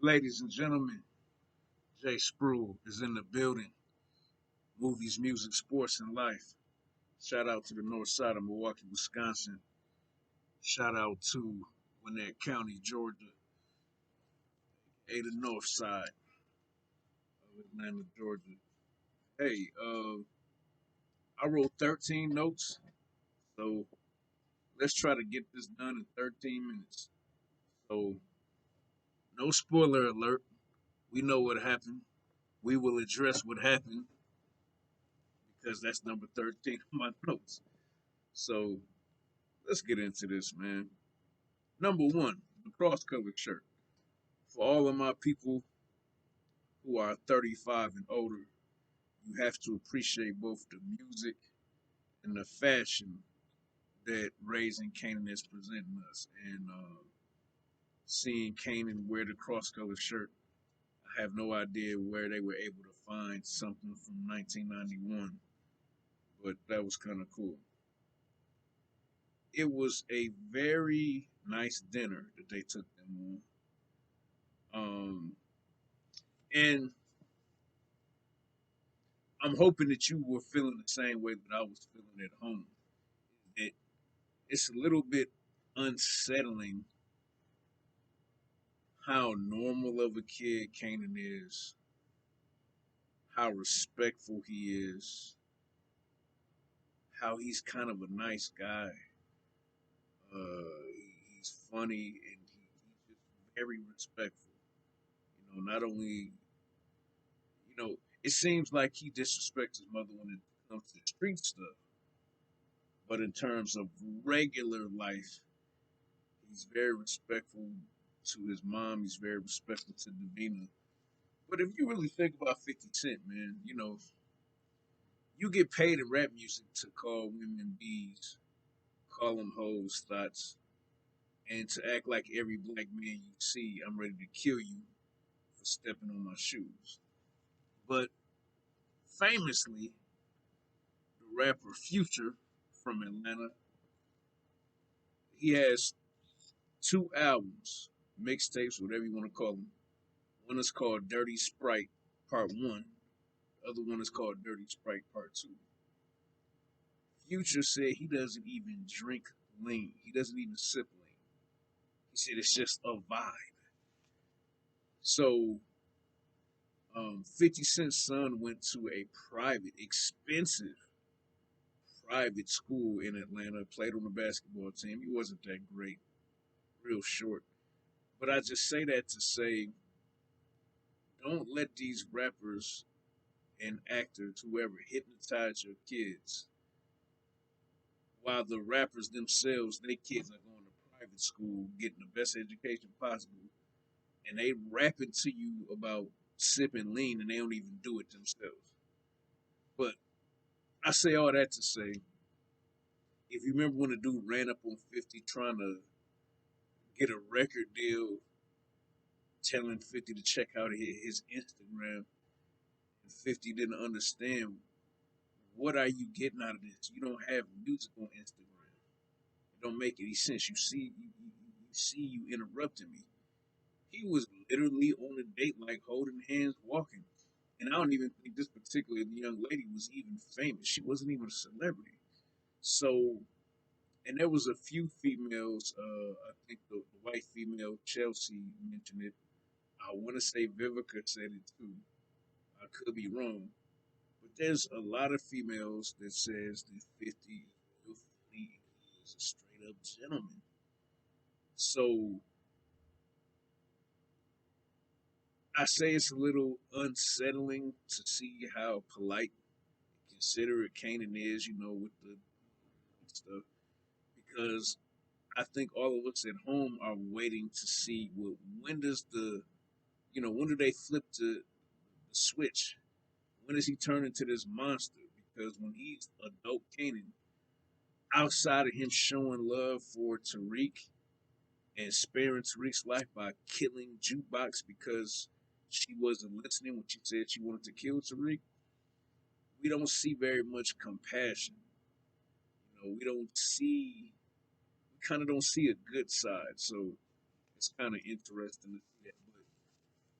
Ladies and gentlemen, Jay Spruill is in the building. Movies, music, sports, and life. Shout out to the north side of Milwaukee, Wisconsin. Shout out to Gwinnett County, Georgia. The north side of Atlanta, Georgia. Hey, I wrote 13 notes, so let's try to get this done in 13 minutes. So, no spoiler alert. We know what happened. We will address what happened because that's number 13 of my notes. So, let's get into this, man. Number one, the cross color shirt. For all of my people who are 35 and older, you have to appreciate both the music and the fashion that Raising Kanan is presenting us. And seeing Kanan wear the cross color shirt, I have no idea where they were able to find something from 1991, but that was kind of cool. It was a very nice dinner that they took them on. And I'm hoping that you were feeling the same way that I was feeling at home. It, it's a little bit unsettling how normal of a kid Kanan is, how respectful he is, how he's kind of a nice guy. He's funny and he's just very respectful. Not only, it seems like he disrespects his mother when it comes to street stuff, but in terms of regular life, he's very respectful to his mom. He's very respectful to Davina. But if you really think about 50 Cent, man, you get paid in rap music to call women bees, call them hoes, thoughts, and to act like every black man you see, I'm ready to kill you for stepping on my shoes. But famously, the rapper Future from Atlanta, he has two albums, mixtapes, whatever you want to call them. One is called Dirty Sprite Part 1. The other one is called Dirty Sprite Part 2. Future said he doesn't even drink lean. He doesn't even sip lean. He said it's just a vibe. So, 50 Cent's son went to a private, expensive private school in Atlanta, played on the basketball team. He wasn't that great, real short. But I just say that to say, don't let these rappers and actors, whoever, hypnotize your kids. While the rappers themselves, their kids are going to private school, getting the best education possible, and they rapping to you about sipping lean and they don't even do it themselves. But I say all that to say, if you remember when the dude ran up on 50 trying to get a record deal, telling 50 to check out his Instagram, and 50 didn't understand, what are you getting out of this? You don't have music on Instagram. It don't make any sense. You see you interrupting me. He was literally on a date, like holding hands, walking. And I don't even think this particular young lady was even famous. She wasn't even a celebrity. So, and there was a few females. I think the white female Chelsea mentioned it. I want to say Vivica said it too. I could be wrong, but there's a lot of females that says that 50 is real funny and he is a straight up gentleman. So I say it's a little unsettling to see how polite and considerate Kanan is, with the stuff, because I think all of us at home are waiting to see, well, when does when do they flip the switch? When does he turn into this monster? Because when he's adult Kanan, outside of him showing love for Tariq and sparing Tariq's life by killing Jukebox because she wasn't listening when she said she wanted to kill Tariq, we don't see very much compassion. We don't see, we kind of don't see a good side. So it's kind of interesting to see that. But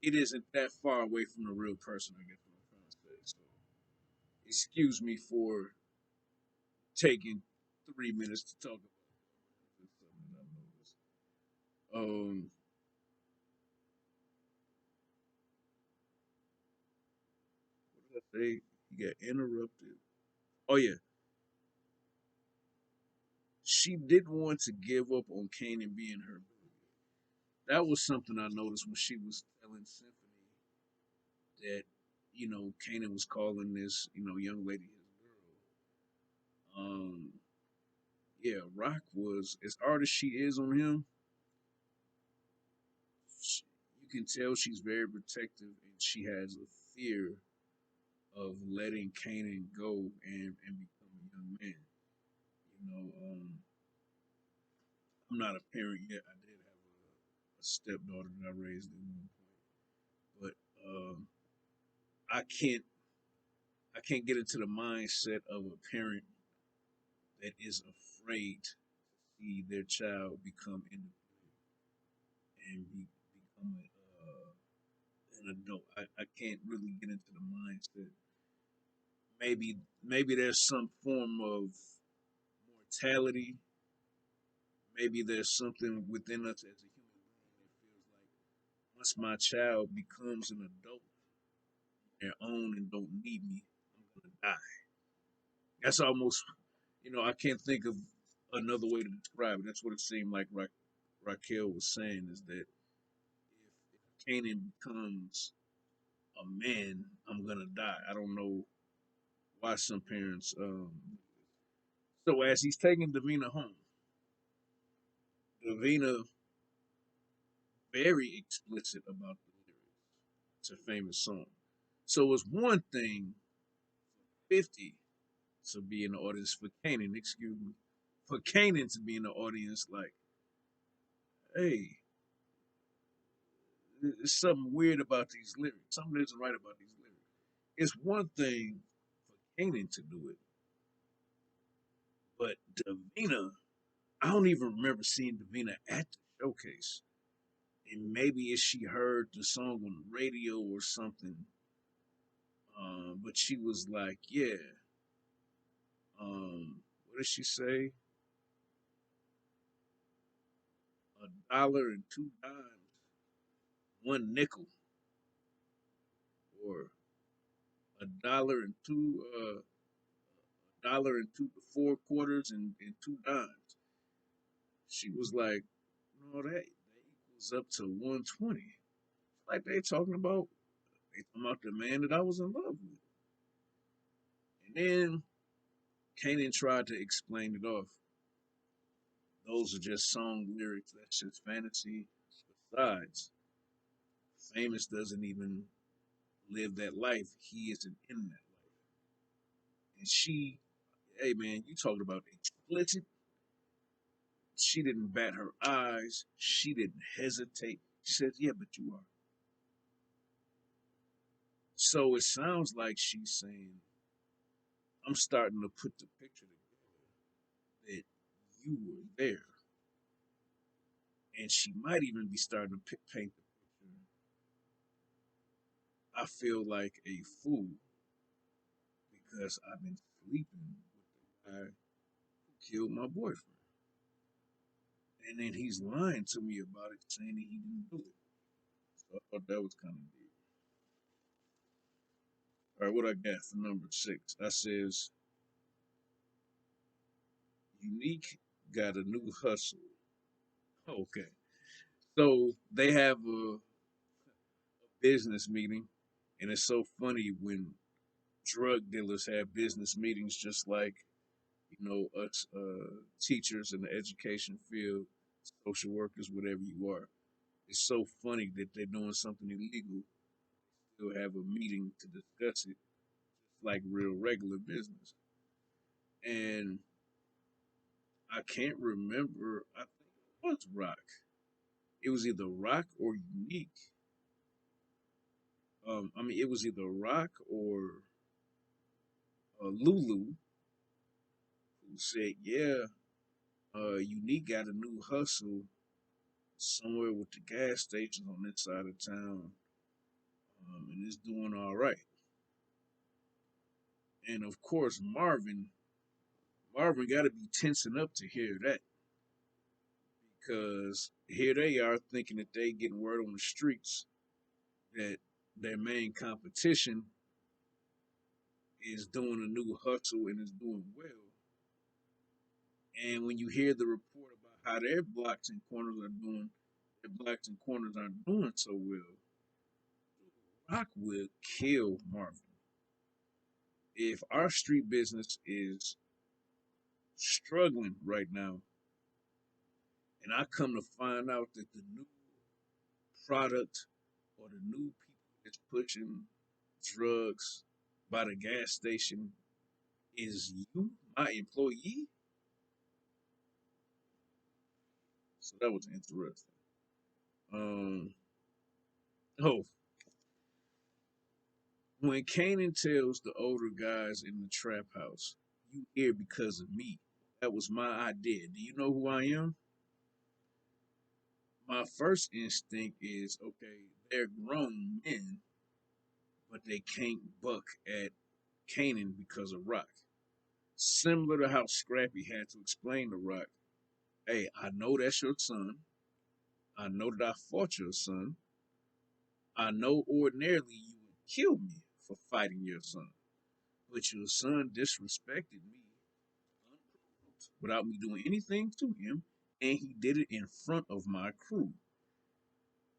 it isn't that far away from the real person. I guess what I'm trying to say. So excuse me for taking 3 minutes to talk about this. Something that I noticed. Um, what did I say? He got interrupted. Oh yeah, she didn't want to give up on Kanan being her baby. That was something I noticed when she was telling Symphony that Kanan was calling this young lady his girl. Yeah, Rock was as hard as she is on him. sh you can tell she's very protective and she has a fear of letting Kanan go and become a young man. You know, I'm not a parent yet. I did have a stepdaughter that I raised at one point, but I can't I can't get into the mindset of a parent that is afraid to see their child become independent and become an adult. I can't really get into the mindset. Maybe there's some form of mortality. Maybe there's something within us as a human being that feels like once my child becomes an adult on their own and don't need me, I'm gonna die. That's almost I can't think of another way to describe it. That's what it seemed like Raquel was saying is that if Kanan becomes a man, I'm gonna die. I don't know why some parents. So as he's taking Davina home, Davina very explicit about the lyrics. It's a famous song. So it's one thing 50 to be in the audience for Kanan, excuse me, for Kanan to be in the audience like, hey, there's something weird about these lyrics. Something isn't right about these lyrics. It's one thing for Kanan to do it, but Davina, I don't even remember seeing Davina at the showcase. And maybe if she heard the song on the radio or something, but she was like, yeah, what did she say? $1 and 2 dimes, 1 nickel, or $1 and 2 4 quarters and 2 dimes. She was like, no, that equals up to 120. Like they talking about the man that I was in love with. And then Kanan tried to explain it off. Those are just song lyrics. That's just fantasy. Besides, Famous doesn't even live that life. He isn't in that life. And she, hey man, you talking about explicit. She didn't bat her eyes. She didn't hesitate. She said, yeah, but you are. So it sounds like she's saying, I'm starting to put the picture together that you were there. And she might even be starting to paint the picture. I feel like a fool because I've been sleeping with the guy who killed my boyfriend. And then he's lying to me about it, saying that he didn't do it. So I thought that was kind of deep. All right, what I got for number 6? That says, Unique got a new hustle. Okay. So they have a business meeting, and it's so funny when drug dealers have business meetings just like us teachers in the education field, social workers, whatever you are. It's so funny that they're doing something illegal, still have a meeting to discuss it, like real regular business. And I can't remember. I think it was Rock. It was either Rock or Unique. I mean, it was either Rock or Lulu who said, "Yeah, Unique got a new hustle somewhere with the gas stations on this side of town. and it's doing all right. And of course, Marvin got to be tensing up to hear that because here they are thinking that they getting word on the streets that their main competition is doing a new hustle and is doing well. And when you hear the report about how their blocks and corners are doing, their blocks and corners aren't doing so well, Rock will kill Marvin. If our street business is struggling right now, and I come to find out that the new product or the new people that's pushing drugs by the gas station is you, my employee. So that was interesting. Um, oh, when Kanan tells the older guys in the trap house, "You here because of me. That was my idea. Do you know who I am?" My first instinct is, okay, they're grown men, but they can't buck at Kanan because of Rock. Similar to how Scrappy had to explain to Rock, "Hey, I know that's your son. I know that I fought your son. I know ordinarily you would kill me for fighting your son. But your son disrespected me without me doing anything to him, and he did it in front of my crew."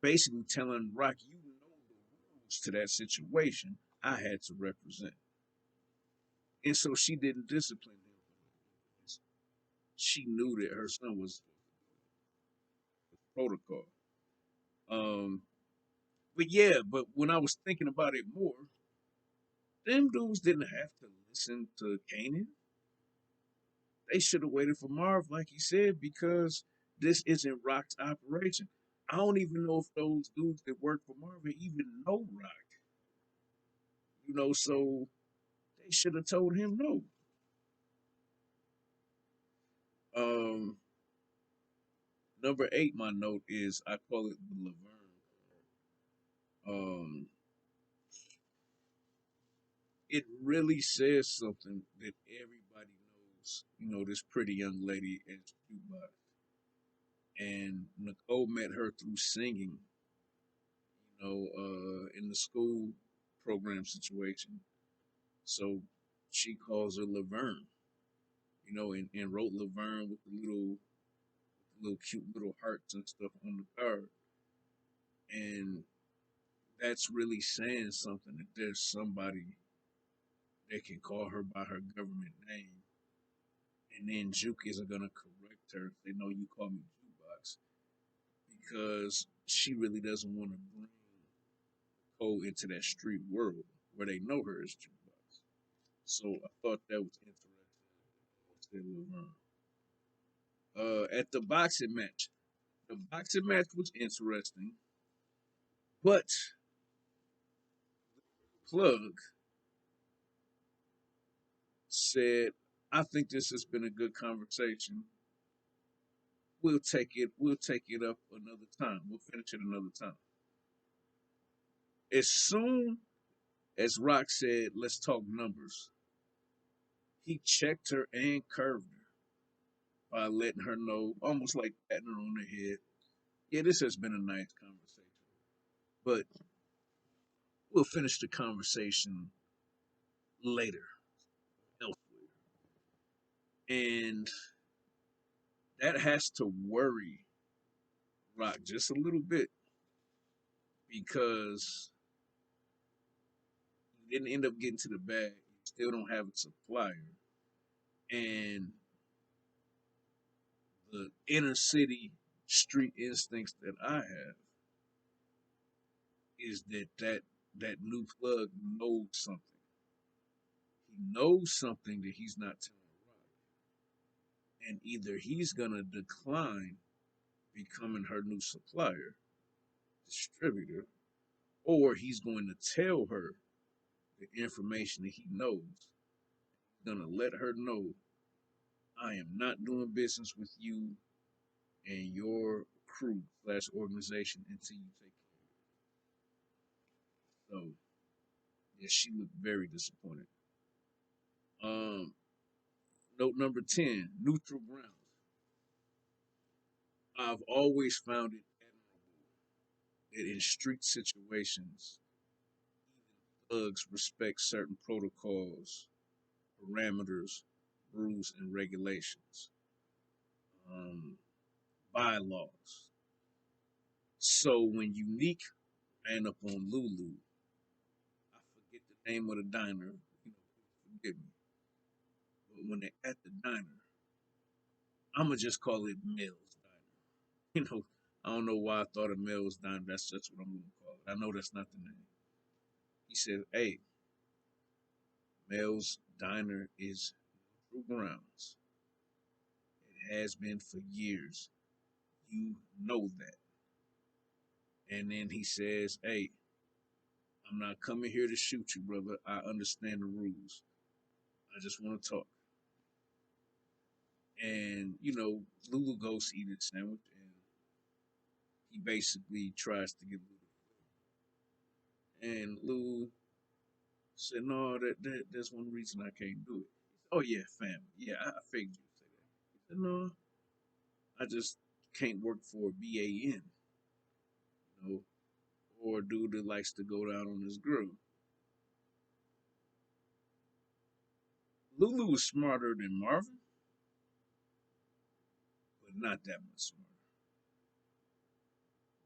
Basically telling Rock, "You know the rules to that situation. I had to represent." And so she didn't discipline him. She knew that her son was protocol. Um, but yeah, but when I was thinking about it more, them dudes didn't have to listen to Kanan. They should have waited for Marv, like he said, because this isn't Rock's operation. I don't even know if those dudes that work for Marvin even know Rock. So they should have told him no. Um, Number 8, my note is I call it the Laverne. Um, it really says something that everybody knows. This pretty young lady as Cuba, and Nicole met her through singing. In the school program situation. So she calls her Laverne. And wrote Laverne with the little cute little hearts and stuff on the card. And that's really saying something that there's somebody that can call her by her government name. And then Juke isn't going to correct her. They know you call me Jukebox because she really doesn't want to bring Cole into that street world where they know her as Jukebox. So I thought that was interesting. At the boxing match, the boxing match was interesting, but Plug said, "I think this has been a good conversation. We'll take it up another time. We'll finish it another time." As soon as Rock said, "Let's talk numbers," he checked her and curved her by letting her know, almost like patting her on the head, "Yeah, this has been a nice conversation, but we'll finish the conversation later, elsewhere." And that has to worry Rock just a little bit because he didn't end up getting to the bag. He still don't have a supplier. And the inner city street instincts that I have is that new plug knows something. He knows something that he's not telling Rock. And either he's gonna decline becoming her new supplier, distributor, or he's going to tell her the information that he knows. He's gonna let her know, "I am not doing business with you and your crew/organization until you take care So yeah, she looked very disappointed. Um, Note number 10, neutral grounds. I've always found it admirable that in street situations, thugs respect certain protocols, parameters, rules, and regulations, um, bylaws. So when Unique ran up on Lulu, I forget the name of the diner, forgive me, but when they're at the diner, I'm gonna just call it Mel's Diner. You know, I don't know why I thought of Mel's Diner. That's just what I'm gonna call it. I know that's not the name. He said, "Hey, Mel's Diner is neutral grounds. It has been for years. You know that." And then he says, "Hey, I'm not coming here to shoot you, brother. I understand the rules. I just want to talk." And Lulu goes to eat his sandwich, and he basically tries to get Lulu. And Lulu said, "No, there's one reason I can't do it." "Oh yeah, family. Yeah, I figured you'd say that." He said, "No, I just can't work for a BAN, or a dude that likes to go down on his grill." Lulu was smarter than Marvin, but not that much smarter.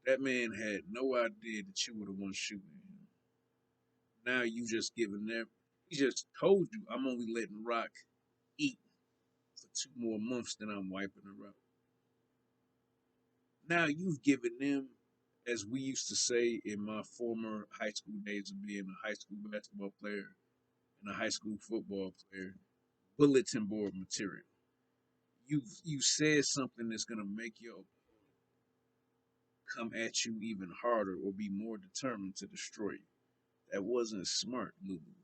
That man had no idea that you were the one shooting at him. Now you just giving them. He just told you, "I'm only letting Rock eat for 2 more months, then I'm wiping her out." Now you've given them, as we used to say in my former high school days of being a high school basketball player and a high school football player, bulletin board material. You said something that's gonna make your come at you even harder or be more determined to destroy you. That wasn't smart, Lulu.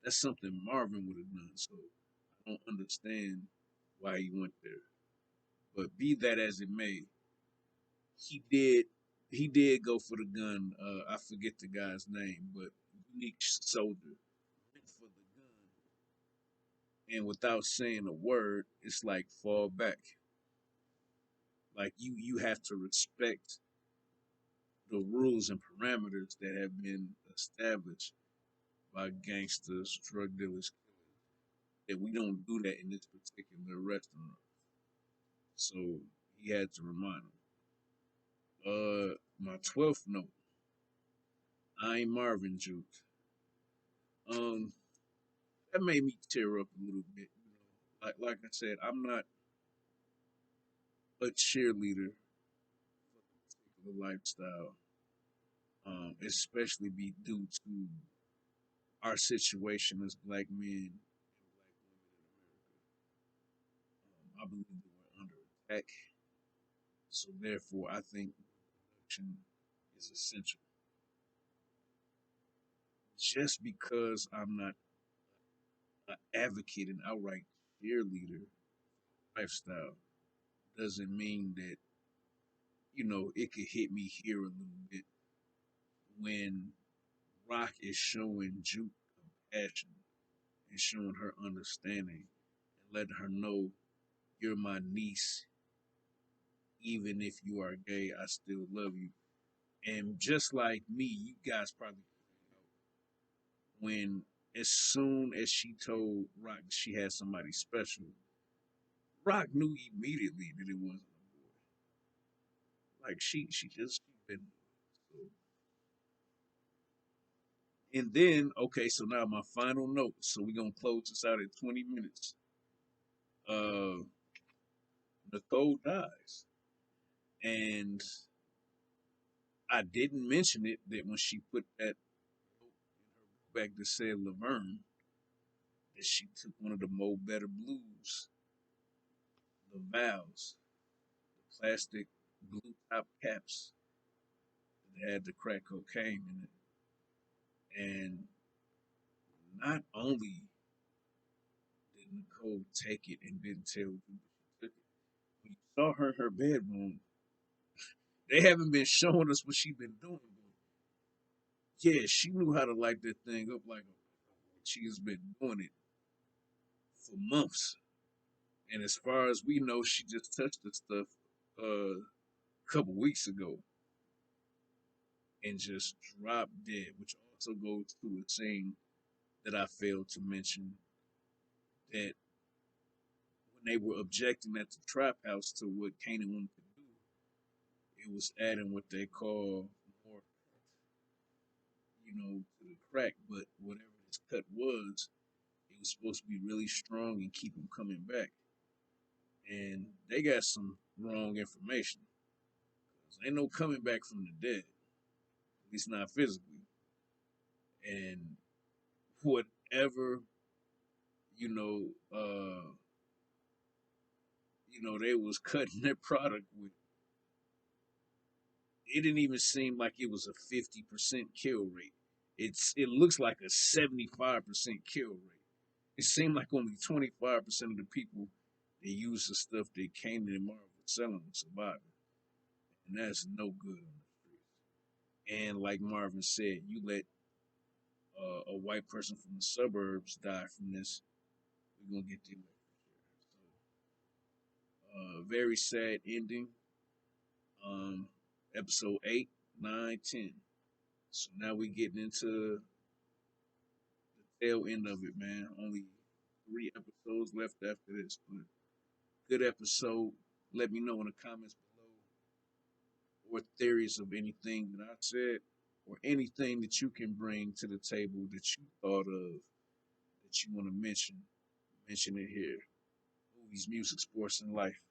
That's something Marvin would have done. So I don't understand why he went there. But be that as it may, he did he did go for the gun. I forget the guy's name, but Unique Soldier went for the gun, and without saying a word, it's like fall back. Like you have to respect the rules and parameters that have been established by gangsters, drug dealers, that we don't do that in this particular restaurant. So he had to remind him. My 12th note, I ain't Marvin Juke. Um, that made me tear up a little bit. Like I said, I'm not a cheerleader for the lifestyle, especially be due to our situation as black men and black women in America. I believe that we're under attack, so therefore, I think production is essential. Just because I'm not an advocate and outright cheerleader lifestyle doesn't mean that it could hit me here a little bit when Rock is showing Juke compassion and showing her understanding and letting her know, "You're my niece. Even if you are gay, I still love you." And just like me, you guys probably when as soon as she told Rock she had somebody special, Rock knew immediately that it wasn't a boy. Like she been. So. And then, okay, so now my final note. So we're gonna close this out at 20 minutes. Uh Nicole dies. And I didn't mention it that when she put that note in her book bag that said Laverne, that she took one of the Mo Better Blues, the valves, the plastic blue top caps that had the crack cocaine in it. And not only did Nicole take it and didn't tell you she took it, when you saw her in her bedroom, they haven't been showing us what she's been doing. Yeah, she knew how to light that thing up like she has been doing it for months. And as far as we know, she just touched the stuff a couple weeks ago and just dropped dead, which also goes to a saying that I failed to mention that when they were objecting at the trap house to what Kanan wanted to do, it was adding what they call more, to the crack. But whatever this cut was, it was supposed to be really strong and keep him coming back. And they got some wrong information. 'Cause ain't no coming back from the dead, at least not physically. And whatever, you know, they was cutting their product with, it didn't even seem like it was a 50% kill rate. It looks like a 75% kill rate. It seemed like only 25% of the people that use the stuff that Kanan and Marvel were selling were surviving. And that's no good on the streets. And like Marvin said, you let a white person from the suburbs die from this, we're gonna get the electric chair. So, very sad ending. Um, episode 8, 9, 10. So now we getting into the tail end of it, man. Only 3 episodes left after this, but good episode. Let me know in the comments below or theories of anything that I said or anything that you can bring to the table that you thought of that you want to mention. Mention it here. Movies, music, sports, and life.